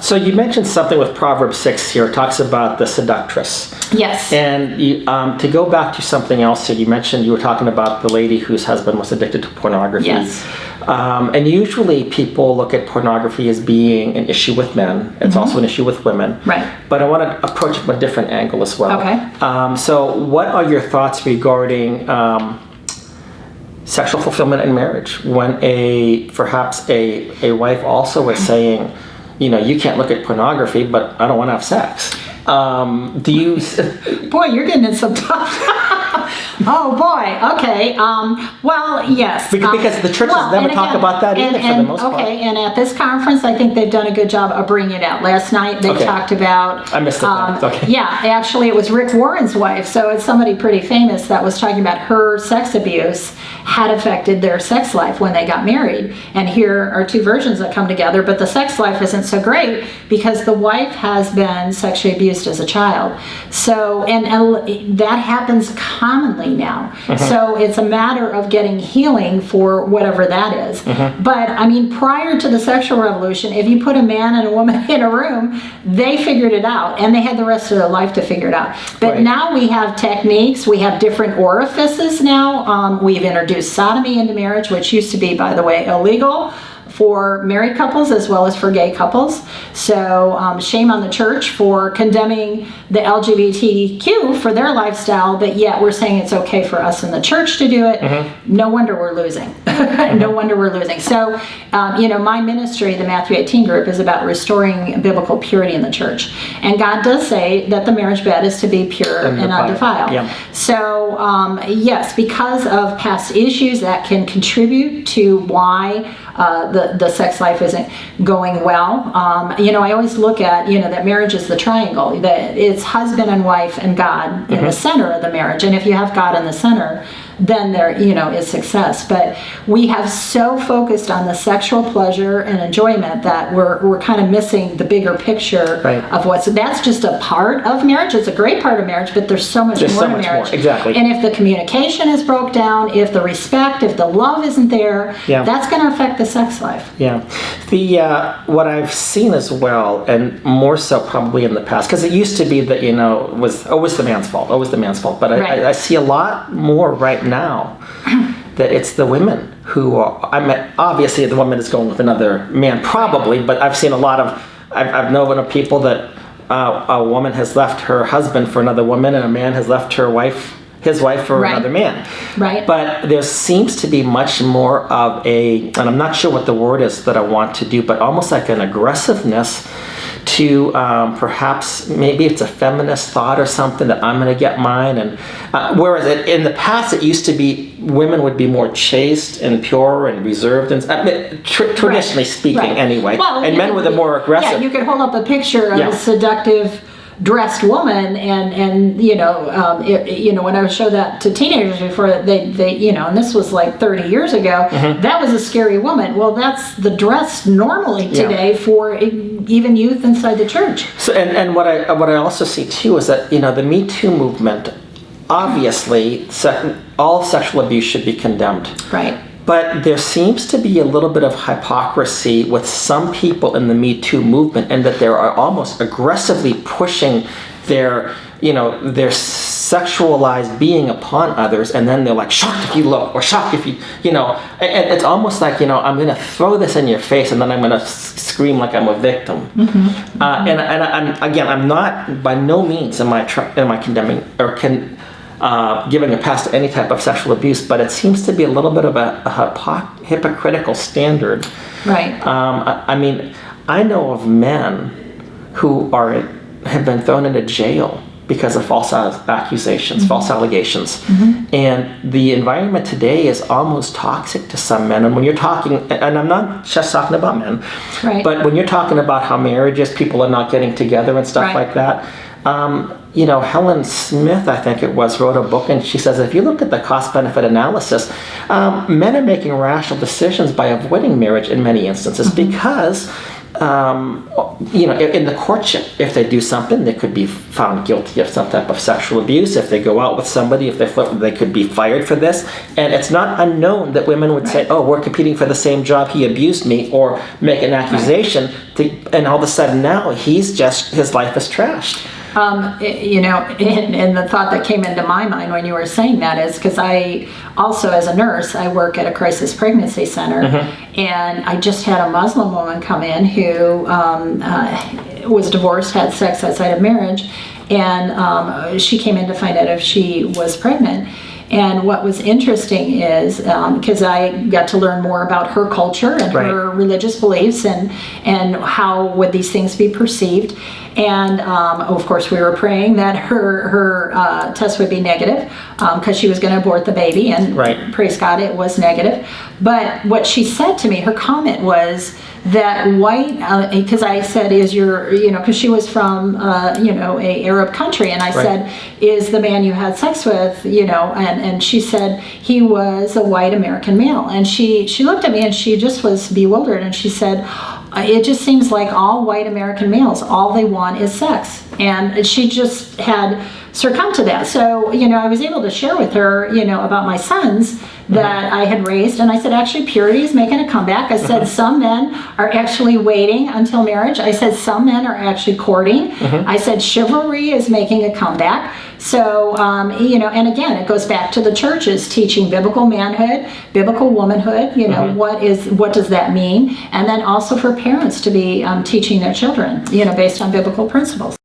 So you mentioned something with Proverbs 6 here. It talks about the seductress. Yes. And you, to go back to something else here, you mentioned you were talking about the lady whose husband was addicted to pornography. Yes. And usually people look at pornography as being an issue with men. It's also an issue with women. Right. But I want to approach it from a different angle as well. Okay. So what are your thoughts regarding sexual fulfillment in marriage when perhaps a wife also is saying, you can't look at pornography, but I don't want to have sex. Do you? Boy, you're getting in some tough. Oh boy. Okay. Well, yes. Because the churches never talk about that either, for the most part. Okay. And at this conference, I think they've done a good job of bringing it out. Last night they talked about. I missed it. Okay. Yeah. Actually, it was Rick Warren's wife, so it's somebody pretty famous that was talking about her sex abuse had affected their sex life when they got married. And here are two versions that come together, but the sex life isn't so great because the wife has been sexually abused as a child. So, and that happens commonly now. So it's a matter of getting healing for whatever that is. But I mean, prior to the sexual revolution, if you put a man and a woman in a room, they figured it out and they had the rest of their life to figure it out. But now we have techniques, we have different orifices now. We've introduced sodomy into marriage, which used to be, by the way, illegal for married couples as well as for gay couples. So shame on the church for condemning the LGBTQ for their lifestyle, but yet we're saying it's okay for us in the church to do it. No wonder we're losing. No wonder we're losing. So, my ministry, the Matthew 18 group, is about restoring biblical purity in the church. And God does say that the marriage bed is to be pure and undefiled. Yeah. So, yes, because of past issues that can contribute to why the sex life isn't going well. I always look at, that marriage is the triangle, that it's husband and wife and God in the center of the marriage. And if you have God in the center, then there, is success. But we have so focused on the sexual pleasure and enjoyment that we're kind of missing the bigger picture of that's just a part of marriage. It's a great part of marriage, but there's so much more in marriage. Exactly. And if the communication is broke down, if the respect, if the love isn't there, that's going to affect the sex life. Yeah. What I've seen as well, and more so probably in the past, because it used to be that, it was always the man's fault, but I see a lot more right now that it's the women who are, obviously the woman is going with another man probably, but I've seen a lot of, I've known of people that a woman has left her husband for another woman and a man has left his wife for another man. Right. But there seems to be much more of and I'm not sure what the word is that I want to do, but almost like an aggressiveness to perhaps maybe it's a feminist thought or something that I'm going to get mine. And whereas in the past it used to be women would be more chaste and pure and reserved and traditionally speaking anyway. Well, and men were the more aggressive. Yeah, you could hold up a picture of a seductive dressed woman and when I would show that to teenagers before they and this was like 30 years ago, that was a scary woman. Well, that's the dress normally today for even youth inside the church. So and what I also see too is that the Me Too movement, obviously all sexual abuse should be condemned. Right. But there seems to be a little bit of hypocrisy with some people in the Me Too movement, and that they are almost aggressively pushing their sexualized being upon others, and then they're like shocked if you look, or shocked if and it's almost like I'm going to throw this in your face, and then I'm going to scream like I'm a victim. I'm not by no means am I condemning or giving a pass to any type of sexual abuse, but it seems to be a little bit of a hypocritical standard. Right. I know of men who have been thrown into jail because of false accusations, false allegations. And the environment today is almost toxic to some men. And when you're talking, and I'm not just talking about men, but when you're talking about how marriages, people are not getting together and stuff like that, Helen Smith, I think it was, wrote a book, and she says if you look at the cost-benefit analysis, men are making rational decisions by avoiding marriage in many instances because in the courtship, if they do something, they could be found guilty of some type of sexual abuse. If they go out with somebody, if they flirt, they could be fired for this. And it's not unknown that women would say, "Oh, we're competing for the same job. He abused me," or make an accusation. And all of a sudden now, his life is trashed. And the thought that came into my mind when you were saying that is because I also, as a nurse, I work at a crisis pregnancy center, and I just had a Muslim woman come in who was divorced, had sex outside of marriage, and she came in to find out if she was pregnant. And what was interesting is, because I got to learn more about her culture and her religious beliefs and how would these things be perceived. And of course, we were praying that her test would be negative because she was going to abort the baby. And praise God, it was negative. But what she said to me, her comment was that white, because I said, because she was from, a Arab country. And I said, is the man you had sex with, and she said, he was a white American male. And she looked at me and she just was bewildered. And she said, it just seems like all white American males, all they want is sex. And she just had succumbed to that. So, I was able to share with her, about my sons that I had raised. And I said, actually, purity is making a comeback. I said, some men are actually waiting until marriage. I said, some men are actually courting. I said, chivalry is making a comeback. So, and again, it goes back to the churches teaching biblical manhood, biblical womanhood, what does that mean? And then also for parents to be teaching their children, based on biblical principles.